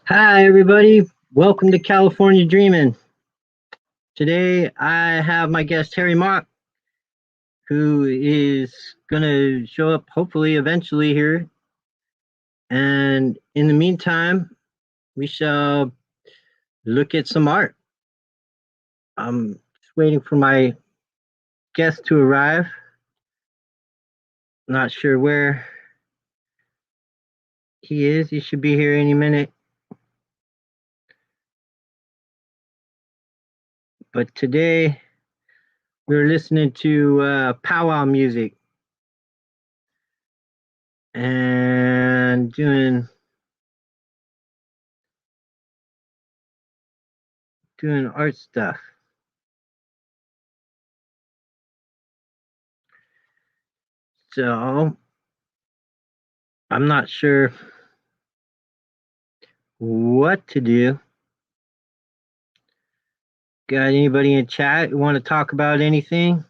Hi, everybody. Welcome to California Dreamin. Today, I have my guest, Terry Mock, who is going to show up hopefully eventually here. And in the meantime, we shall look at some art. I'm just waiting for my guest to arrive. Not sure where he is. He should be here any minute. But today, we're listening to powwow music and doing art stuff. So I'm not sure what to do. Got anybody in chat who want to talk about anything?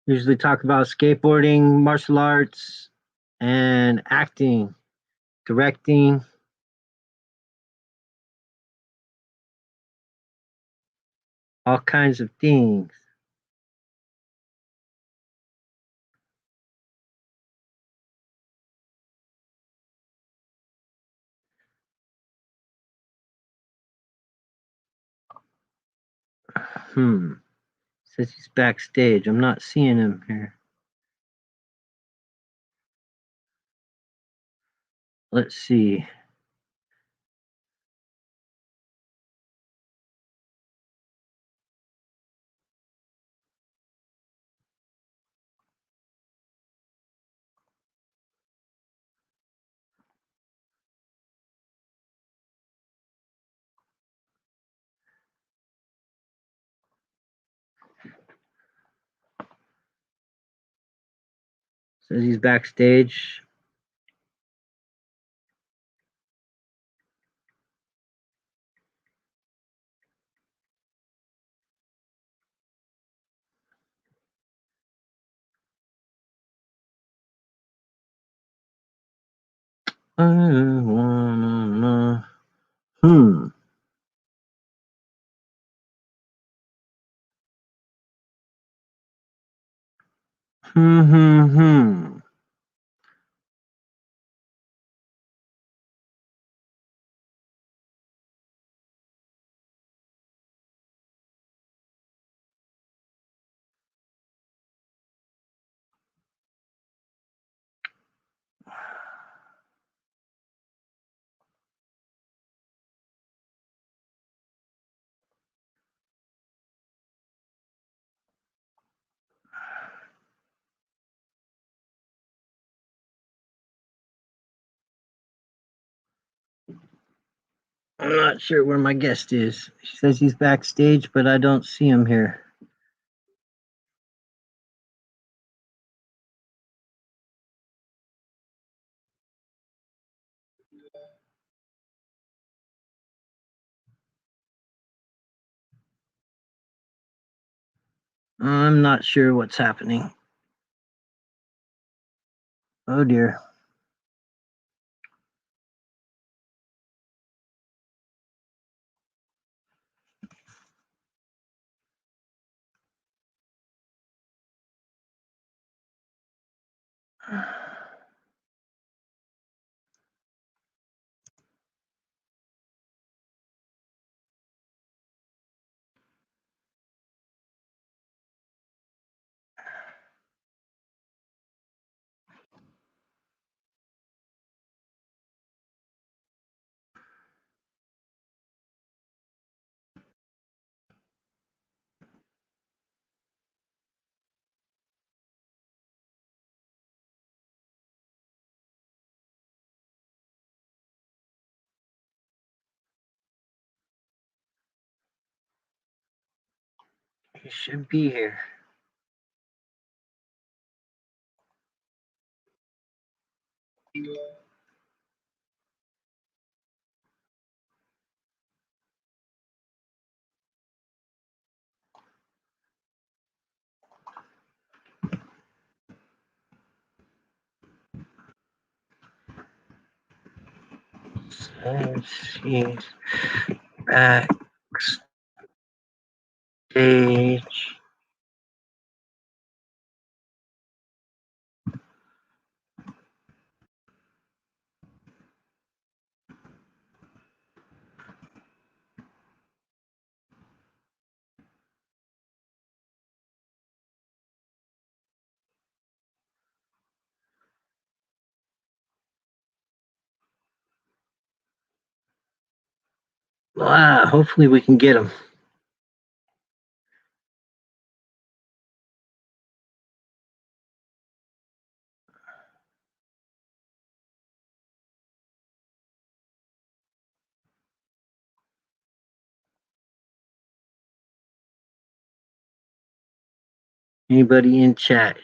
Usually talk about skateboarding, martial arts, and acting, directing, all kinds of things. Hmm. Says he's backstage. I'm not seeing him here. Let's see. Says he's backstage. I wanna know. Hmm. Hmm. I'm not sure where my guest is. She says he's backstage, but I don't see him here. I'm not sure what's happening. Oh dear. He should be here. She's backstage. Hopefully we can get him. Anybody in chat?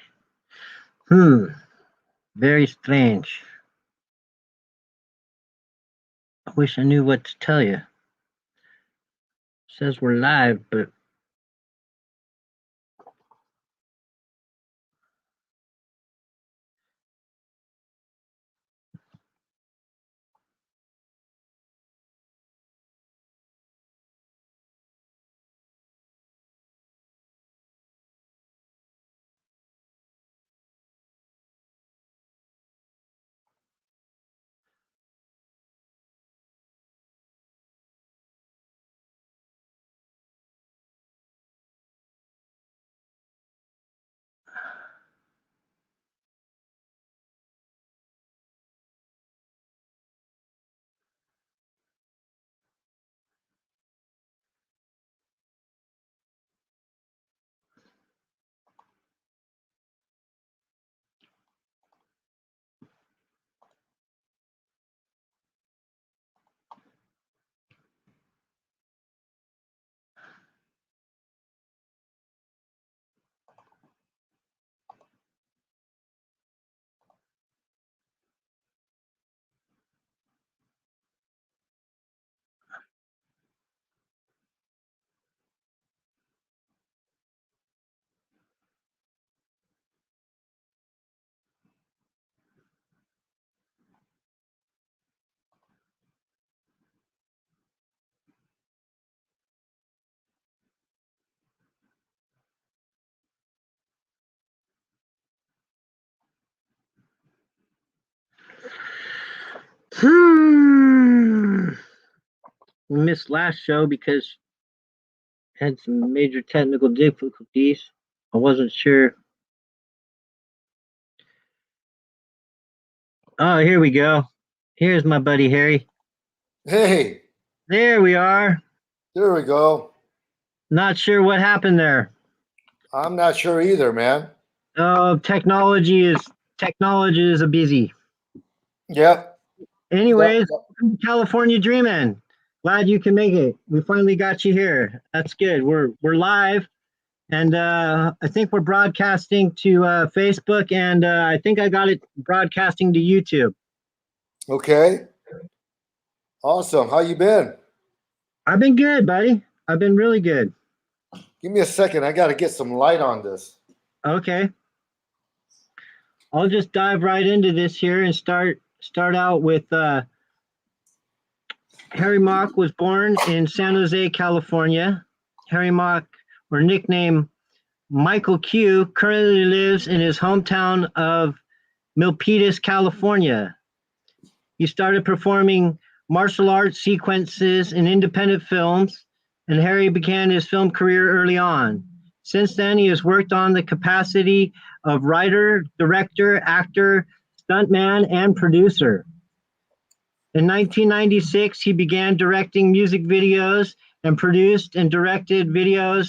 Very strange. I wish I knew what to tell you. It says we're live, but we missed last show because had some major technical difficulties. I wasn't sure. Oh, here we go. Here's my buddy Harry. Hey, There we are. there we go. Not sure what happened there. I'm not sure either, man. Oh, technology is a busy. Yep. Anyways, Yep. California Dreamin'. Glad you can make it. We finally got you here. That's good. We're live, and I think we're broadcasting to Facebook, and I think I got it broadcasting to YouTube. Okay. Awesome. How you been? I've been good, buddy. I've been really good. Give me a second. I got to get some light on this. Okay. I'll just dive right into this here and start out with Harry Mock was born in San Jose, California. Harry Mock, or nickname Michael Q, currently lives in his hometown of Milpitas, California. He started performing martial arts sequences in independent films, and Harry began his film career early on. Since then, he has worked on the capacity of writer, director, actor, stuntman, and producer. In 1996, he began directing music videos and produced and directed videos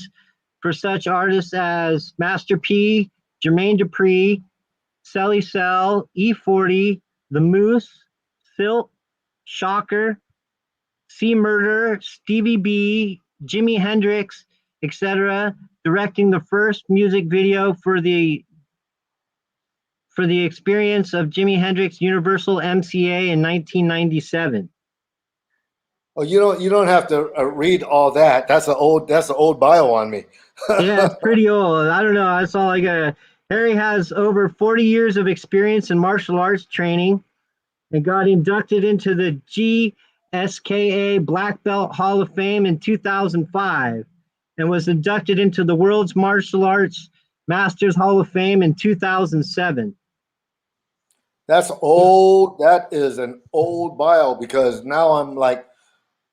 for such artists as Master P, Jermaine Dupri, Sally Cell, E40, The Moose, Silk, Shocker, C Murder, Stevie B, Jimi Hendrix, etc., directing the first music video for the experience of Jimi Hendrix Universal MCA in 1997. Oh, you don't have to read all that. That's an old bio on me. Yeah, it's pretty old. I don't know. That's all I got. Harry has over 40 years of experience in martial arts training. and got inducted into the GSKA Black Belt Hall of Fame in 2005 and was inducted into the World's Martial Arts Masters Hall of Fame in 2007. That's old. That is an old bio because now I'm like,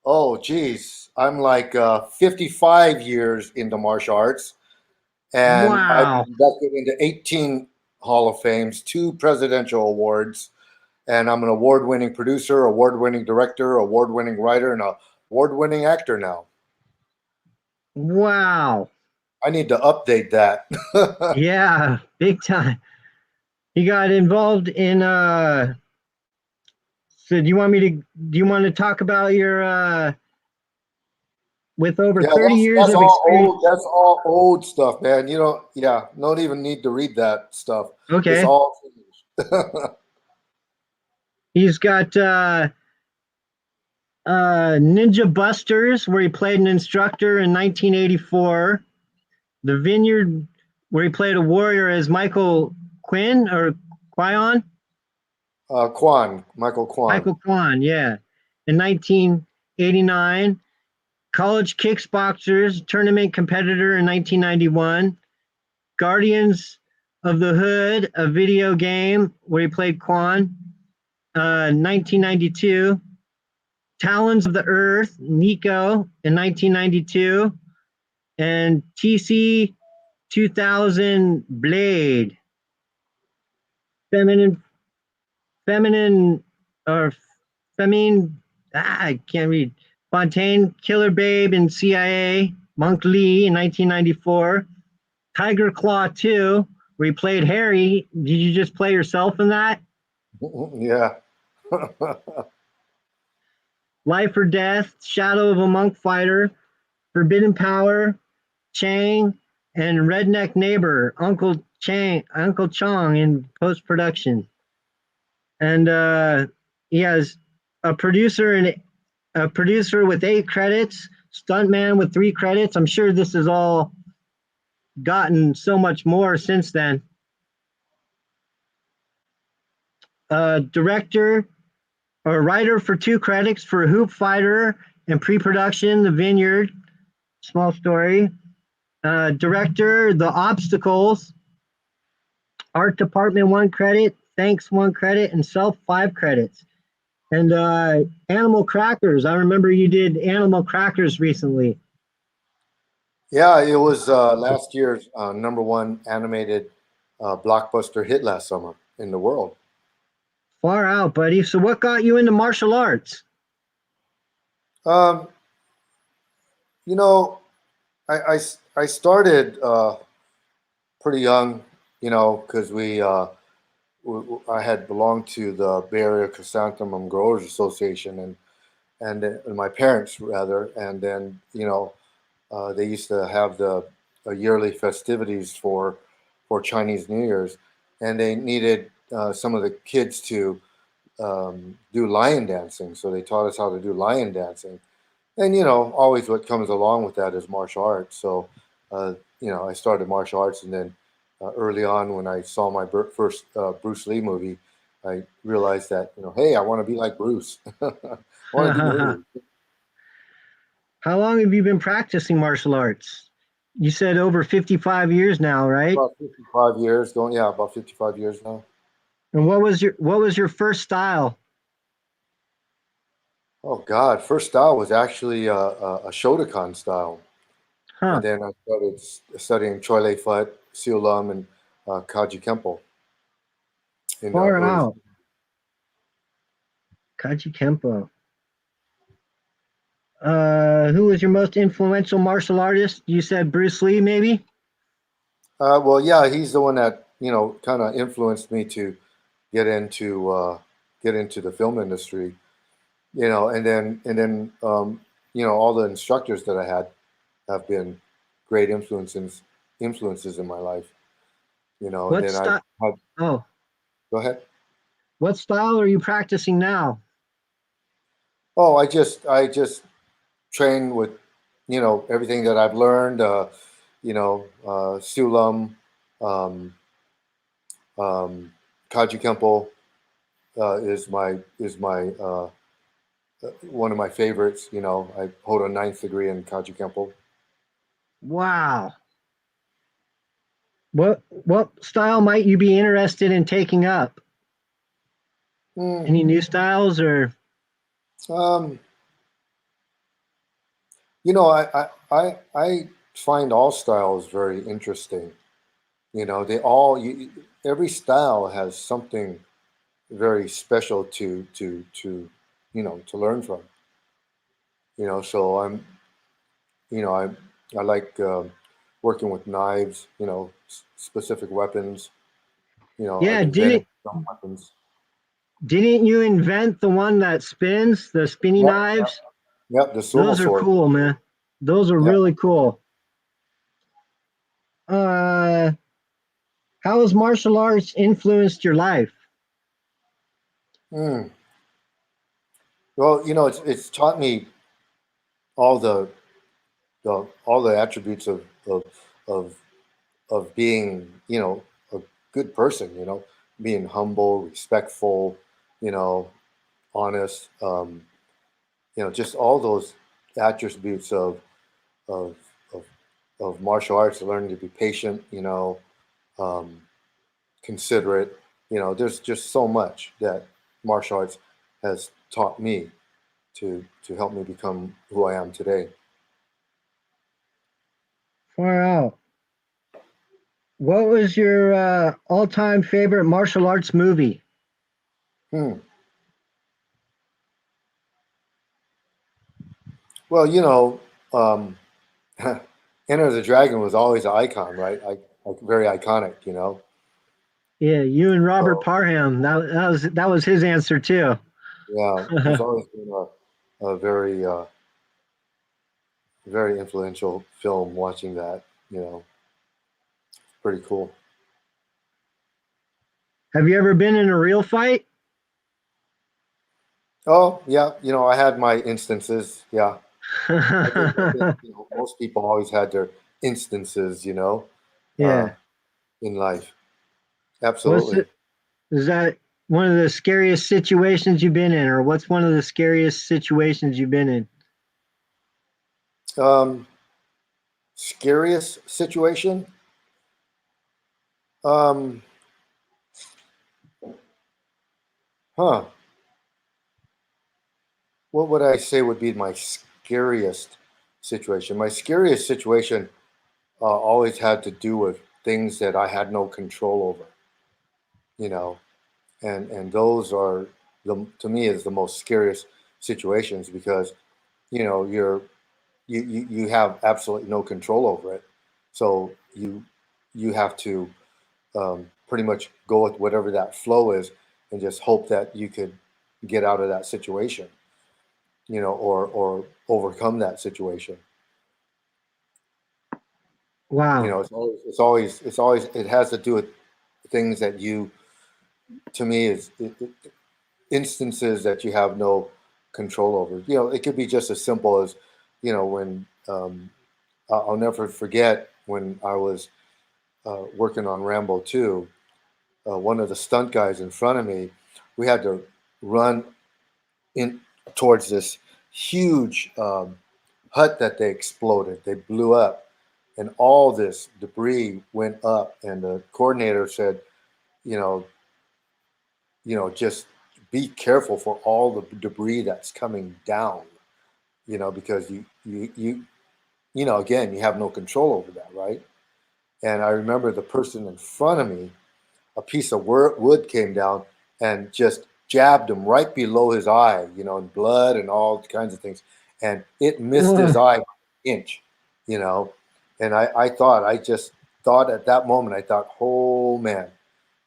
oh, geez, I'm like 55 years into martial arts, and I've been Wow. inducted into 18 Hall of Fames, 2 presidential awards, and I'm an award-winning producer, award-winning director, award-winning writer, and award-winning actor now. Wow. I need to update that. Yeah, big time. You got involved in so do you want to talk about your with over Yeah, 30 years that's of all experience? old. That's all old stuff, man. You don't. Yeah, don't even need to read that stuff. It's Okay. all finished. He's got Ninja Busters, where he played an instructor in 1984. The Vineyard, where he played a warrior as Michael Quinn or Quion. Michael Kwan. Michael Kwan, yeah. In 1989. College Kickboxers tournament competitor in 1991. Guardians of the Hood, a video game where he played Quan, 1992. Talons of the Earth, Nico in 1992. And TC 2000 Blade, feminine, feminine, or feminine, I can't read. Fontaine, Killer Babe in CIA, Monk Lee in 1994. Tiger Claw 2, where he played Harry. Did you just play yourself in that? Yeah. Life or Death, Shadow of a Monk Fighter, Forbidden Power, Chang, and Redneck Neighbor, Uncle Chong in post production. And he has a producer and a producer with 8 credits, stuntman with 3 credits. I'm sure this has all gotten so much more since then. Director or writer for 2 credits for Hoop Fighter and pre-production, The Vineyard, small story. Director, The Obstacles. Art department 1 credit. Thanks 1 credit, and self 5 credits. And Animal Crackers. I remember you did Animal Crackers recently. Yeah, it was last year's #1 animated blockbuster hit last summer in the world. Far out, buddy. So, what got you into martial arts? Um, you know, I started pretty young, because I had belonged to the Bay Area Chrysanthemum Growers Association, and my parents rather, and then they used to have the yearly festivities for Chinese New Year's, and they needed some of the kids to do lion dancing, so they taught us how to do lion dancing, and always what comes along with that is martial arts. So I started martial arts, and then early on when I saw my first Bruce Lee movie, I realized that hey, I want to be like Bruce. I want to do the How movie. long have you been practicing martial arts? You said over 55 years now, right? About 55 years going, yeah, about 55 years now. And what was your first style? Oh God, first style was actually a Shotokan style, and Huh? then I started studying Choi Lei Fut, Siu Lam, and Kaji Kempo in the Far early. out. Kaji Kempo. Who was your most influential martial artist? You said Bruce Lee, maybe? Well, yeah, he's the one that kind of influenced me to get into uh, get into the film industry. And then all the instructors that I had have been great influences in my life. And What then I style? had, Oh, go ahead. what style are you practicing now? Oh, I just train with everything that I've learned. Siu Lam, um, Kaji Kempo, is my one of my favorites. You know, I hold a ninth degree in Kaji Kempo. Wow. What style might you be interested in taking up? Mm, Any new styles or um, you know, I find all styles very interesting. You know, every style has something very special to to learn from. You know, so you know I like working with knives. You know, specific weapons. You know, I've yeah, invented some weapons. didn't you invent the one that spins, the spinny Yep, knives? yep. The sumo Those are sword. cool, man. Those are Yeah. really cool. Uh how has martial arts influenced your life? Mm. Well, you know, it's taught me all all the attributes of of being, you know, a good person. You know, being humble, respectful, you know, honest. You know, just all those attributes of of, of martial arts. Learning to be patient. You know, um, considerate. You know, there's just so much that martial arts has taught me to help me become who I am today. Far out. What was your all-time favorite martial arts movie? Hmm. Well, you know, um, Enter the Dragon was always an icon, right? Like very iconic, you know. Yeah, you and Robert So Parham. That was his answer too. yeah, it's always been a very very influential film. Watching that, you know, pretty cool. Have you ever been in a real fight? Oh yeah, you know, I had my instances. Yeah, I think you know, most people always had their instances, you know, uh, Yeah. in life. What's Absolutely. it? Is that one of the scariest situations you've been in, or what's one of the scariest situations you've been in? Um, Scariest situation? Um, huh. What would I say would be my scariest situation? My scariest situation always had to do with things that I had no control over, you know, and those are the to me is the most scariest situations because you know you have absolutely no control over it, so you have to pretty much go with whatever that flow is and just hope that you could get out of that situation, you know, or overcome that situation. You Wow. know, it's always it has to do with things that you to me instances that you have no control over. You know, it could be just as simple as, you know, when I'll never forget when I was working on Rambo 2, one of the stunt guys in front of me, we had to run in towards this huge hut that they exploded. They blew up, and all this debris went up. And the coordinator said, you know, just be careful for all the debris that's coming down. You know, because you know, again, you have no control over that, right? And I remember the person in front of me, a piece of wood came down and just jabbed him right below his eye, you know, and blood and all kinds of things. And it missed his Ugh. eye by an inch, you know. And I just thought at that moment, I thought, oh man,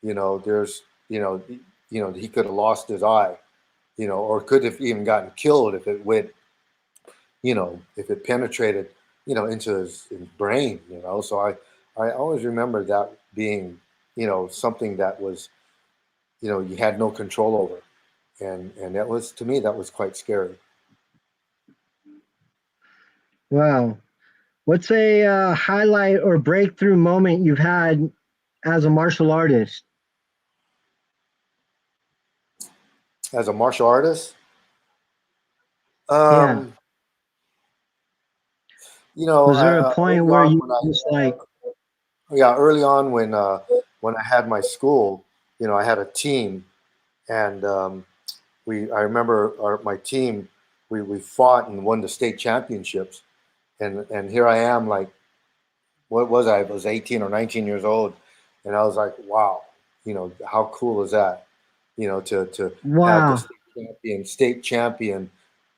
you know, there's, he could have lost his eye, you know, or could have even gotten killed if it went, you know, if it penetrated, you know, into his brain, you know. So I always remember that being, you know, something that was, you know, you had no control over, and that was to me that was quite scary. Wow. What's a highlight or breakthrough moment you've had as a martial artist? as a martial artist. Yeah. Um, Was there a point early where on you when I just like, yeah early on when I had my school, I had a team, and we I remember my team, we fought and won the state championships, and here I am, like, what was I? I was 18 or 19 years old, and I was like, wow, how cool is that? To have the wow, state champion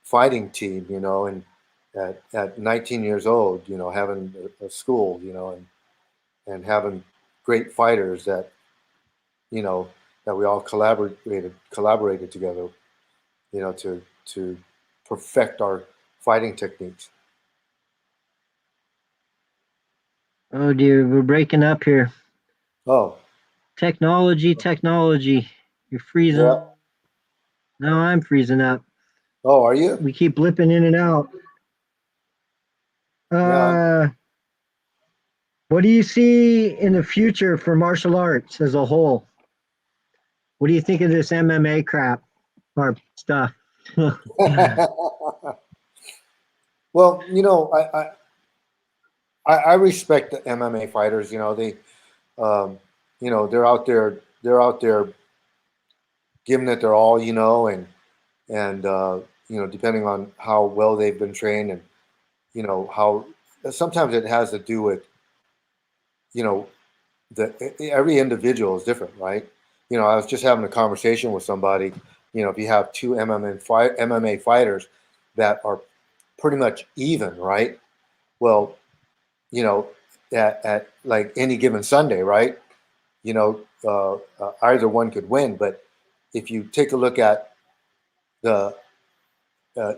fighting team, and at 19 years old, having a school, and having great fighters you know, that we all collaborated together, to perfect our fighting techniques. oh dear, we're breaking up here. Oh, Technology, technology. You're freezing yeah. up. Now I'm freezing up. Oh, are you? We keep blipping in and out. Yeah. Uh, what do you see in the future for martial arts as a whole? What do you think of this MMA crap or stuff? Well, I respect the MMA fighters. Um, they're out there giving it their all, and depending on how well they've been trained, and how sometimes it has to do with you know every individual is different, right? I was just having a conversation with somebody. If you have two MMA fighters that are pretty much even, right? Well, you know, at like any given Sunday, right? Either one could win. But if you take a look at the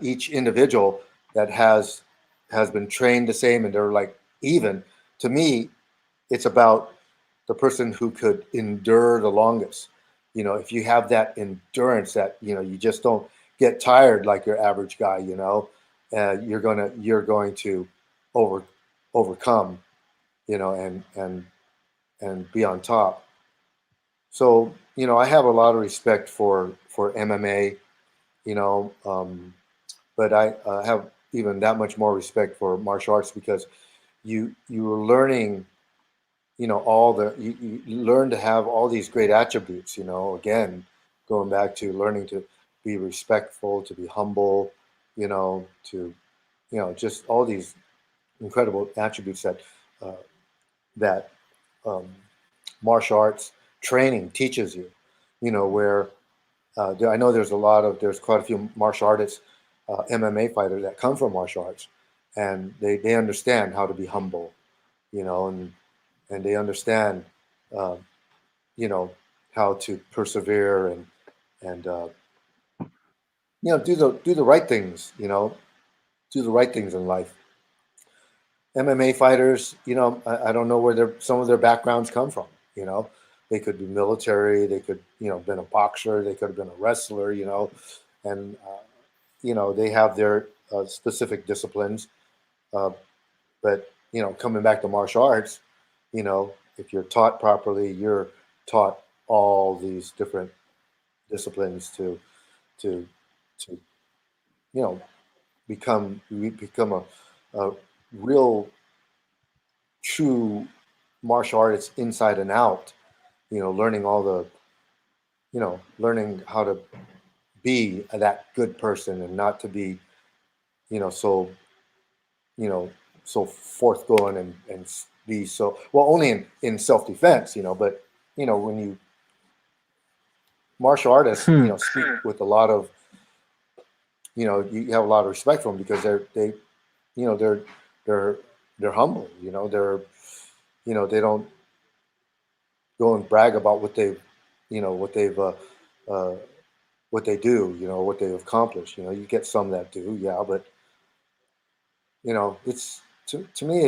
each individual that has been trained the same and they're like even, to me, it's about the person who could endure the longest. If you have that endurance that you just don't get tired like your average guy, you're going to over overcome, and be on top. So I have a lot of respect for MMA, you know, but I have even that much more respect for martial arts because you are learning, you learn to have all these great attributes. Again, going back to learning to be respectful, to be humble, to just all these incredible attributes uh, that um, martial arts training teaches you. Where I know there's quite a few martial artists, MMA fighters that come from martial arts, and they understand how to be humble, and they understand, uh, you know, how to persevere and do the right things, do the right things in life. MMA fighters, I don't know where some of their backgrounds come from. You know, they could be military, they could been a boxer, they could have been a wrestler, and they have their specific disciplines. Uh, but coming back to martial arts, if you're taught properly, you're taught all these different disciplines to to you know become a real true martial artist inside and out. Learning all the learning how to be that good person and not to be so you know so forthgoing and be so well only in self-defense, but when you martial artists Hmm. speak with a lot of you have a lot of respect for them because you know they're they're they're humble, they don't go and brag about what they've what they've uh, what they do, what they've accomplished. You get some that do, yeah, but it's to me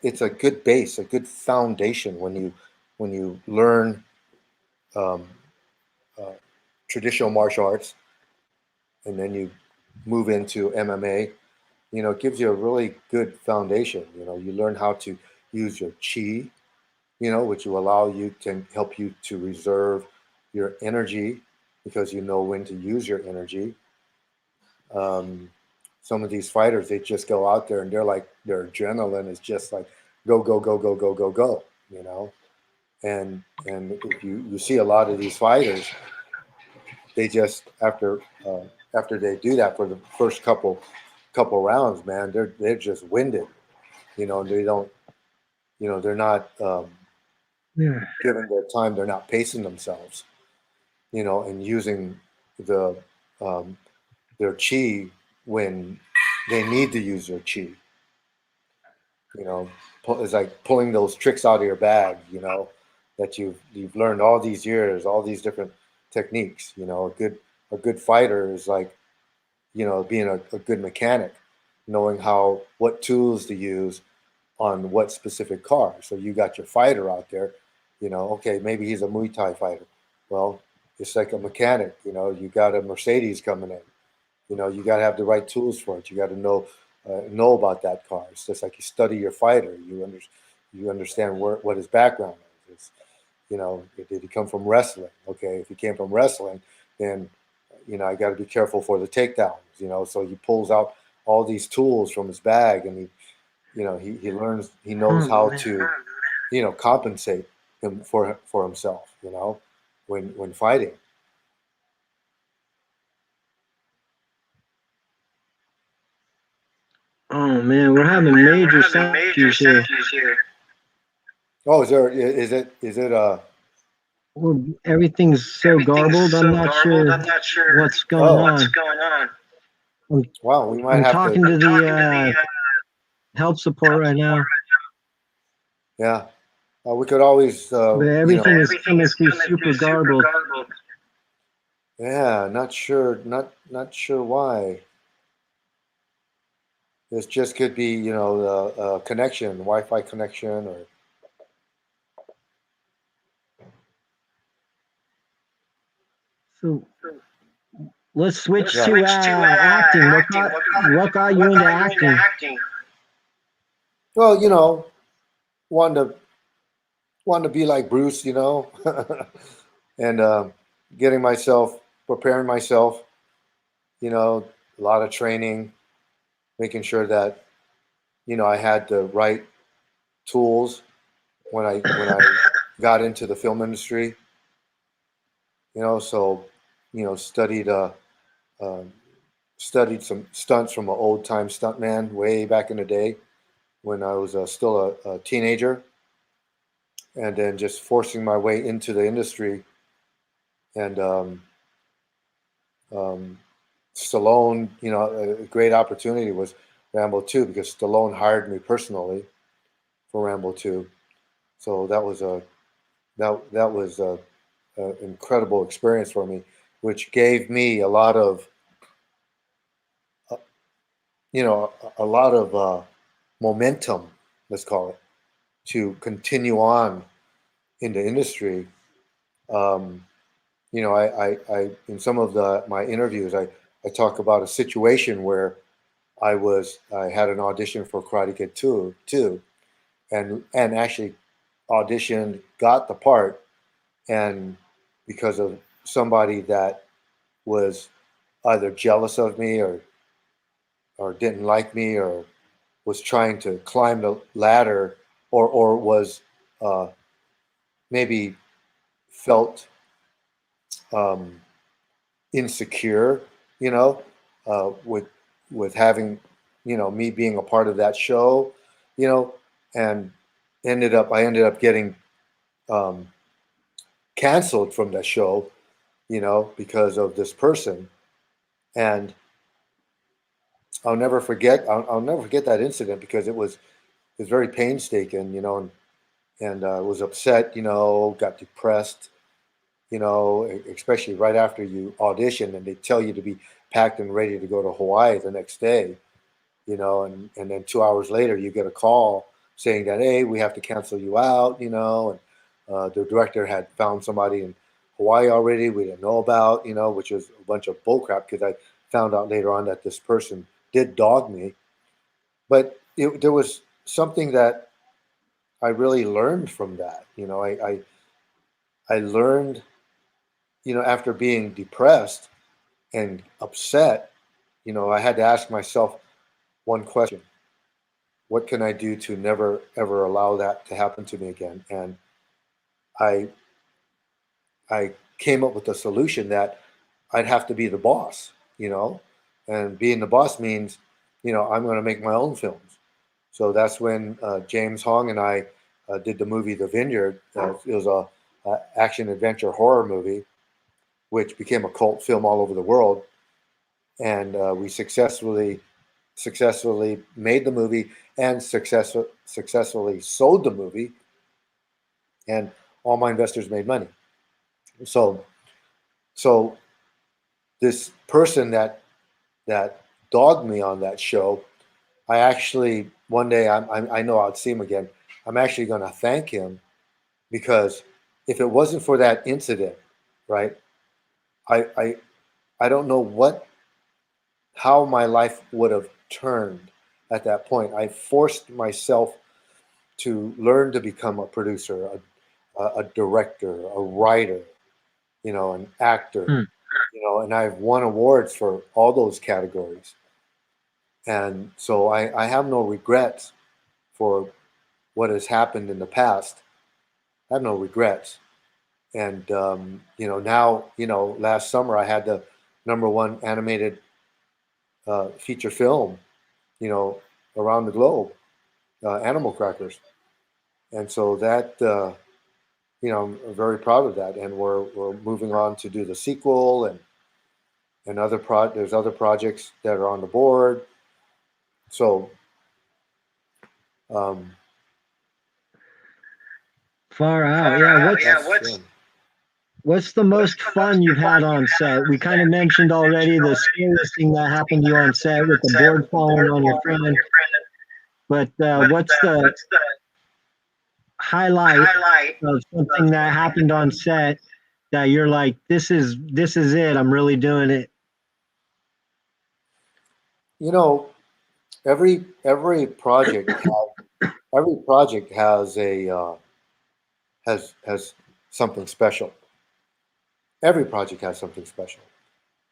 it's a good base, a good foundation when you learn um, uh, traditional martial arts and then you move into MMA. It gives you a really good foundation. You learn how to use your chi, which will allow you to help you to reserve your energy, because you know when to use your energy. Um, some of these fighters, they just go out there and they're like, their adrenaline is just like go, go, go, go, go, go, go, you know? And if you see a lot of these fighters, they just, after they do that for the first couple rounds, man, they're just winded, they don't, they're not, Yeah. given their time, they're not pacing themselves, and using the, um, their chi when they need to use their chi. You know, it's like pulling those tricks out of your bag. That you've learned all these years, all these different techniques. A good fighter is like, being a good mechanic, knowing what tools to use on what specific car. So you got your fighter out there. Okay, maybe he's a Muay Thai fighter. Well, it's like a mechanic. You got a Mercedes coming in. You got to have the right tools for it. You got to know about that car. It's just like you study your fighter. You understand what his background is. Did he come from wrestling? Okay, if he came from wrestling, then I got to be careful for the takedowns. So he pulls out all these tools from his bag, and he learns. He knows Oh how man. to compensate him for himself. When fighting. Oh man, we're having major sound issues here. Oh, is it Everything's so garbled. I'm not sure what's going oh, on. I'm, wow, we might I'm have to. talking to the help support right now, Yeah, we could always, but everything is coming through super garbled. yeah, not sure why. This just could be, the connection, Wi-Fi connection, or So let's switch yeah. to acting. What got you into acting? Well, wanting to wanting to be like Bruce, and getting myself, preparing myself, a lot of training, making sure that I had the right tools when I got into the film industry. So um, studied some stunts from an old time stuntman way back in the day when I was still a teenager, and then just forcing my way into the industry. And um, Stallone, a great opportunity was Rambo 2 because Stallone hired me personally for Rambo 2. So that was a incredible experience for me, which gave me a lot of uh, momentum, let's call it, to continue on in the industry. Um, I in some of my interviews, I talk about a situation where I had an audition for Karate Kid 2, and actually auditioned, got the part, and because of somebody that was either jealous of me or didn't like me or was trying to climb the ladder or was uh, maybe felt um, insecure, you know, with having me being a part of that show, you know, and I ended up getting um, canceled from that show, because of this person. And I'll never forget that incident because it was very painstaking, and was upset, got depressed, especially right after you audition and they tell you to be packed and ready to go to Hawaii the next day, and then 2 hours later you get a call saying that, hey, we have to cancel you out, and the director had found somebody in Hawaii already we didn't know about, which was a bunch of bullcrap because I found out later on that this person did dog me. But there was something that I really learned from that. I learned, after being depressed and upset, I had to ask myself one question: what can I do to never ever allow that to happen to me again? And I I came up with a solution that I'd have to be the boss, and being the boss means, I'm going to make my own films. So that's when James Hong and I did the movie The Vineyard. It was a action adventure horror movie, which became a cult film all over the world, and we successfully made the movie and successfully sold the movie, and all my investors made money. So so this person that dogged me on that show, I actually one day I know I'll see him again. I'm actually going to thank him because if it wasn't for that incident, right, I I I don't know how my life would have turned at that point. I forced myself to learn to become a producer, a director, a writer, an actor, Hmm. and I've won awards for all those categories. And so I have no regrets for what has happened in the past. I have no regrets. And, now, last summer I had the number one animated feature film, you know, around the globe, Animal Crackers. And so that, I'm very proud of that. And we're moving on to do the sequel and there's other projects that are on the board. So, um, Far out. Yeah. that's, What's the most fun you've had on set? We kind of mentioned already the scariest thing that happened to you on set with the board falling on your friend. But what's the highlight of something that happened on set that you're like, this is it. I'm really doing it. you know, every project has a has something special. Every project has something special,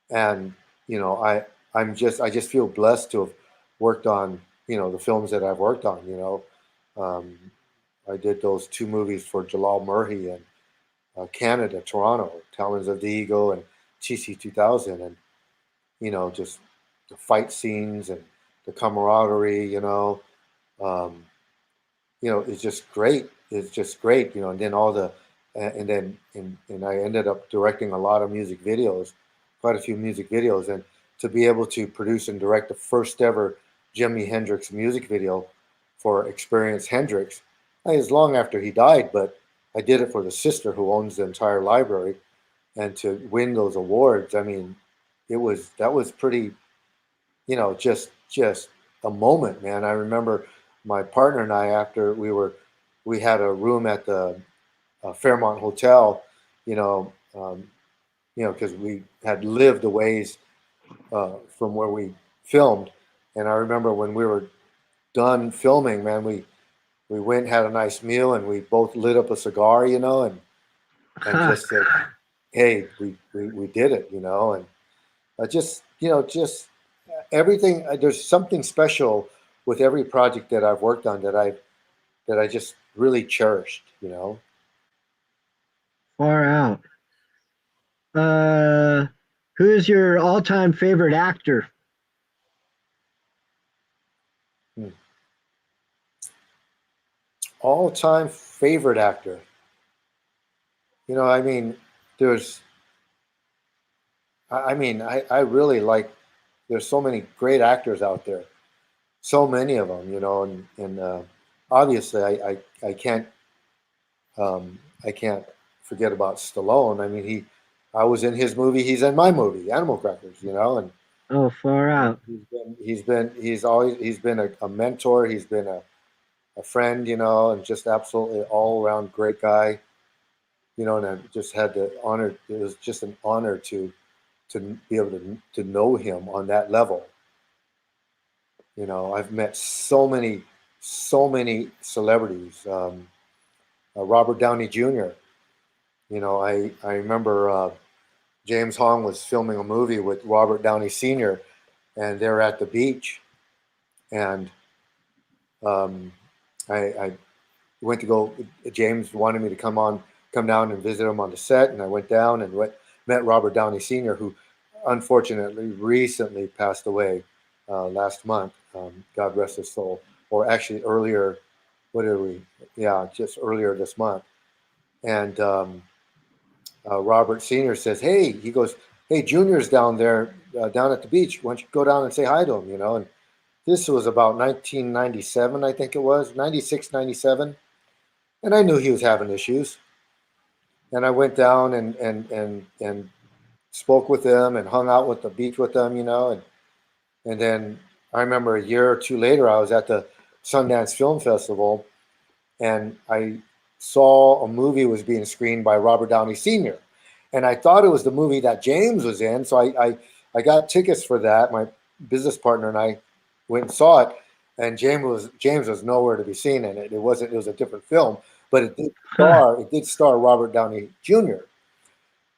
and I just feel blessed to have worked on the films that I've worked on. Um, I did those two movies for Jalal Murray in Canada, Toronto, Talons of the Eagle and TC 2000, and just the fight scenes and the camaraderie. Um, it's just great. It's just great, and then and I ended up directing a lot of music videos, quite a few music videos, and to be able to produce and direct the first ever Jimi Hendrix music video for Experience Hendrix. It was long after he died, but I did it for the sister who owns the entire library, and to win those awards, I mean, that was pretty, just a moment, man. I remember my partner and I, after we had a room at the Fairmont Hotel, you know, um, because we had lived a ways from where we filmed, and I remember when we were done filming, man, we went and had a nice meal, and we both lit up a cigar, and just said, "Hey, we did it," and just everything. There's something special with every project that I've worked on that I just really cherished. Far out. Uh, who's your all-time favorite actor? Hmm. All time favorite actor. I mean, there's, I really like, there's so many great actors out there, so many of them, and obviously I can't forget about Stallone. I mean, I was in his movie, he's in my movie, Animal Crackers, and Oh, far out. he's been a mentor, he's been a friend, and just absolutely all around great guy, and I just had the honor. It was just an honor to be able to know him on that level. I've met so many celebrities. Robert Downey Jr. I remember. James Hong was filming a movie with Robert Downey Sr. and they're at the beach, and um, I went to go. James wanted me to come down and visit him on the set, and I went down and met Robert Downey Sr., who unfortunately recently passed away last month. God rest his soul. Or actually earlier, what did we? Yeah, just earlier this month. And Robert Sr. says, "Hey," he goes, "Hey, Junior's down there, down at the beach. Why don't you go down and say hi to him?" And this was about 1997, I think it was 96, 97, and I knew he was having issues. And I went down and spoke with him and hung out with the beach with them, and then I remember a year or two later, I was at the Sundance Film Festival, and I saw a movie was being screened by Robert Downey Sr. And I thought it was the movie that James was in, so I got tickets for that. My business partner and I went and saw it, and James was nowhere to be seen in it. It was a different film, but Huh. it did star Robert Downey Jr.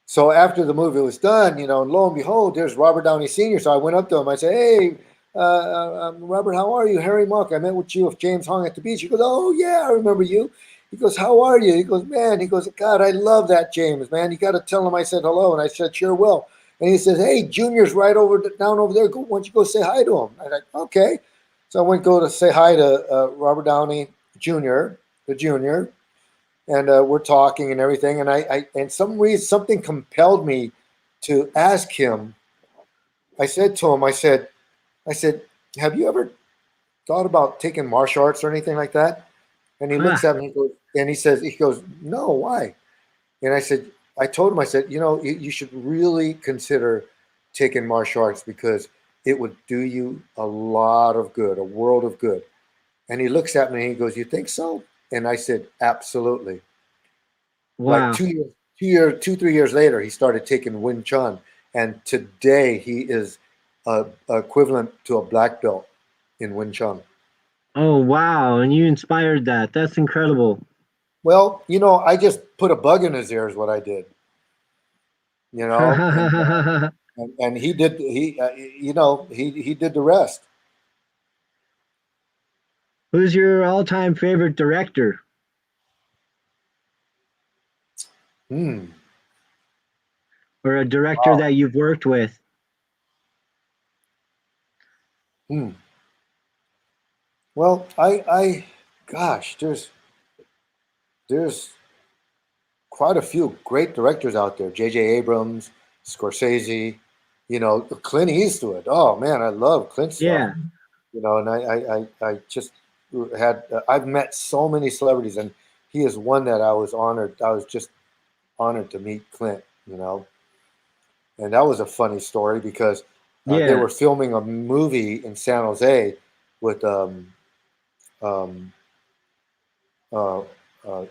So after the movie was done, and lo and behold, there's Robert Downey Sr. So I went up to him. I said, "Hey, Robert, how are you? Harry Mark, I met with you with James Hong at the beach." He goes, "Oh yeah, I remember you." He goes, "How are you?" He goes, "Man," he goes, "God, I love that James, man. You got to tell him I said hello." And I said, "Sure will." And he says, "Hey, Junior's right down over there. Why don't you go say hi to him?" I'm like, "Okay." So I went go to say hi to Robert Downey Jr., the junior, and we're talking and everything. And and some reason, something compelled me to ask him. I said to him, I said, "Have you ever thought about taking martial arts or anything like that?" And he Huh. looks at me and he goes, "No, why?" And I told him, I said, you should really consider taking martial arts because it would do you a lot of good, a world of good. And he looks at me and he goes, "You think so?" And I said, "Absolutely." Like Wow. 3 years later, he started taking Wing Chun, and today he is equivalent to a black belt in Wing Chun. Oh, wow. And you inspired that. That's incredible. Well, I just put a bug in his ear is what I did, you know, and and he did he did the rest. Who's your all-time favorite director? Hmm. Or a director Wow. that you've worked with? Hmm. Well, gosh, there's quite a few great directors out there. J.J. Abrams, Scorsese, Clint Eastwood. Oh man, I love Clint stuff. Yeah. And I just I've met so many celebrities, and he is one that I was honored. I was just honored to meet Clint. And that was a funny story because they Yeah. were filming a movie in San Jose with um, uh, uh,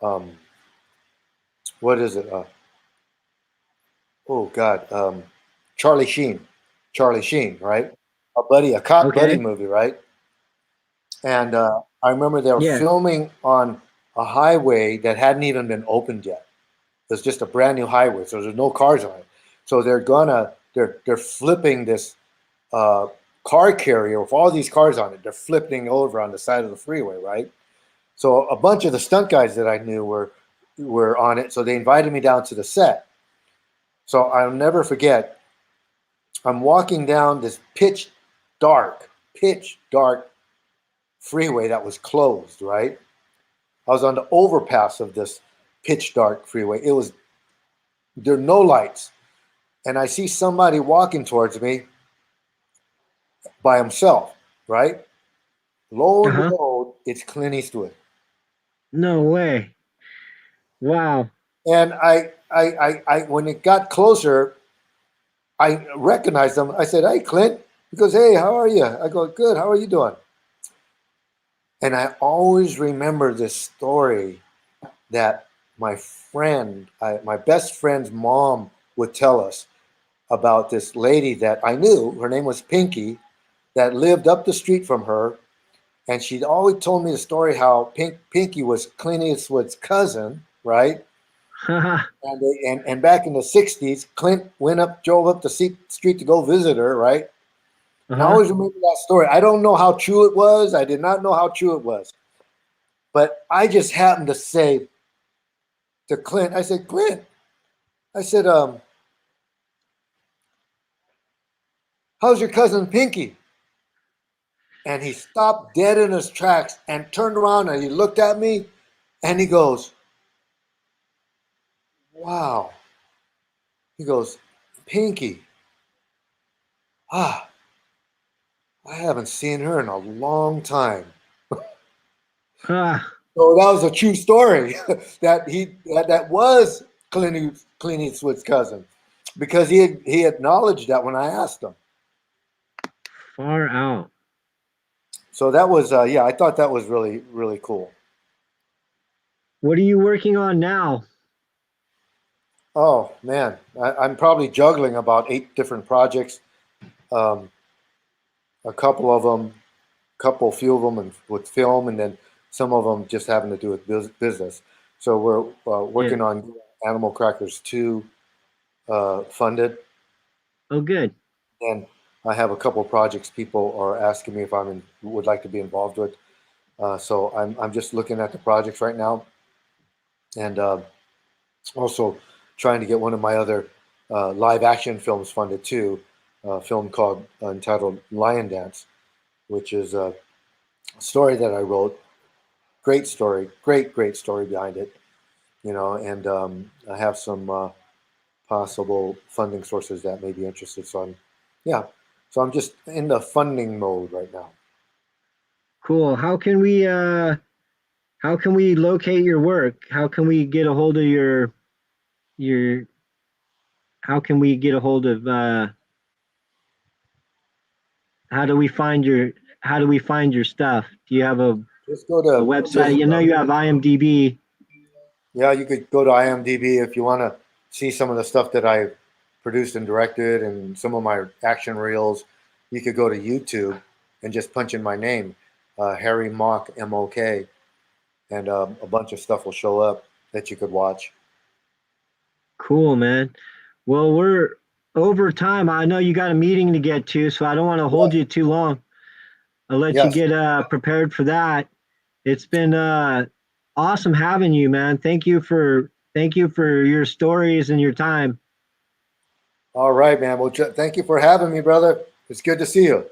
um, what is it? Oh God, Charlie Sheen, Charlie Sheen, right? A cop buddy Okay. movie, right? And I remember they were Yeah. filming on a highway that hadn't even been opened yet. It was just a brand new highway, so there's no cars on it. So they're flipping this uh, car carrier with all these cars on it. They're flipping over on the side of the freeway, right? So a bunch of the stunt guys that I knew were on it. So they invited me down to the set. So I'll never forget. I'm walking down this pitch dark freeway that was closed, right? I was on the overpass of this pitch dark freeway. There are no lights. And I see somebody walking towards me by himself, right? Lo and Uh-huh. behold, it's Clint Eastwood. No way. Wow. And when it got closer, I recognized him. I said, "Hey, Clint." He goes, "Hey, how are you?" I go, "Good. How are you doing?" And I always remember this story that my best friend's mom would tell us about this lady that I knew. Her name was Pinky, that lived up the street from her. And she'd always told me the story how Pinky was Clint Eastwood's cousin, right? And back in the '60s, Clint drove up the street to go visit her, right? And I Uh-huh. always remember that story. I don't know how true it was. I did not know how true it was, but I just happened to say to Clint, I said, Clint, I said, how's your cousin Pinky? And he stopped dead in his tracks and turned around and he looked at me and he goes, wow. He goes, Pinky, ah, I haven't seen her in a long time. Ah, So that was a true story that was Clint Eastwood's cousin, because he acknowledged that when I asked him. far out. So that was yeah, I thought that was really cool. What are you working on now? Oh man, I'm probably juggling about 8 different projects. Um, a couple of them, few of them, and with film, and then some of them just having to do with business. So we're Yeah. working on Animal Crackers 2 funded, Oh, good. and I have a couple of projects people are asking me if would like to be involved with. So I'm just looking at the projects right now, and also trying to get one of my other live action films funded too. A film called entitled Lion Dance, which is a story that I wrote. Great story, great story behind it. And I have some possible funding sources that may be interested. Yeah, so I'm just in the funding mode right now. Cool. How can we locate your work? How can we get a hold of your how can we get a hold of how do we find your stuff? Do you have Just go a to website? You know you have IMDb. yeah, you could go to IMDb if you want to see some of the stuff that I produced and directed and some of my action reels. You could go to YouTube and just punch in my name, Harry Mock, MOK, and a bunch of stuff will show up that you could watch. Cool, man. Well, we're over time. I know you got a meeting to get to, so I don't want to hold Yes, you too long. I'll let you yes. get prepared for that. It's been awesome having you, man. Thank you for your stories and your time. All right, man. Well, thank you for having me, brother. It's good to see you.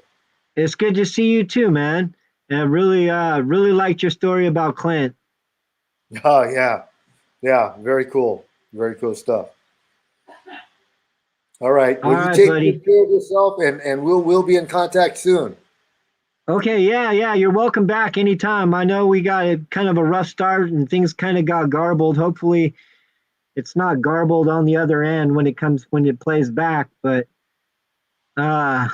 It's good to see you too, man. And I really liked your story about Clint. Oh, yeah. Yeah, very cool stuff. All right. All Well, you right, take buddy. good care of yourself, and we'll be in contact soon. Okay, yeah, you're welcome back anytime. I know we got a kind of a rough start and things kind of got garbled. Hopefully it's not garbled on the other end when it plays back, but uh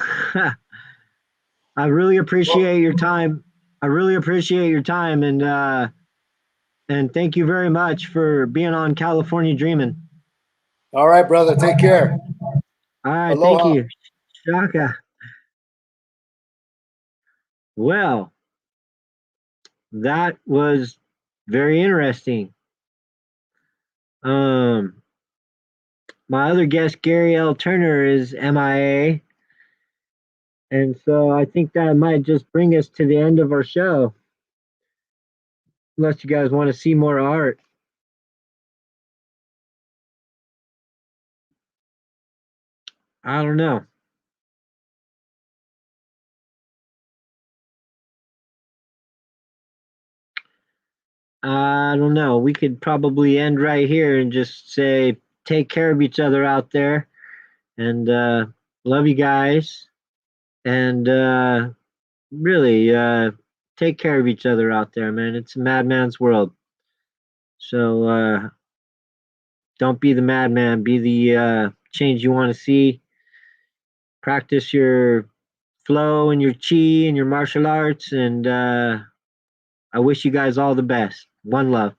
I really Well, appreciate your time. I really appreciate your time and thank you very much for being on California Dreamin'. all right, brother. Take care. All right, thank Aloha. you. Shaka. Well, that was very interesting. Um, my other guest, Gary L. Turner, is MIA, and so I think that might just bring us to the end of our show. Unless you guys want to see more art, I don't know. I don't know. We could probably end right here and just say, take care of each other out there, and love you guys, and really take care of each other out there, man. It's a madman's world. So don't be the madman. Be the change you want to see. Practice your flow and your chi and your martial arts. And I wish you guys all the best. One love.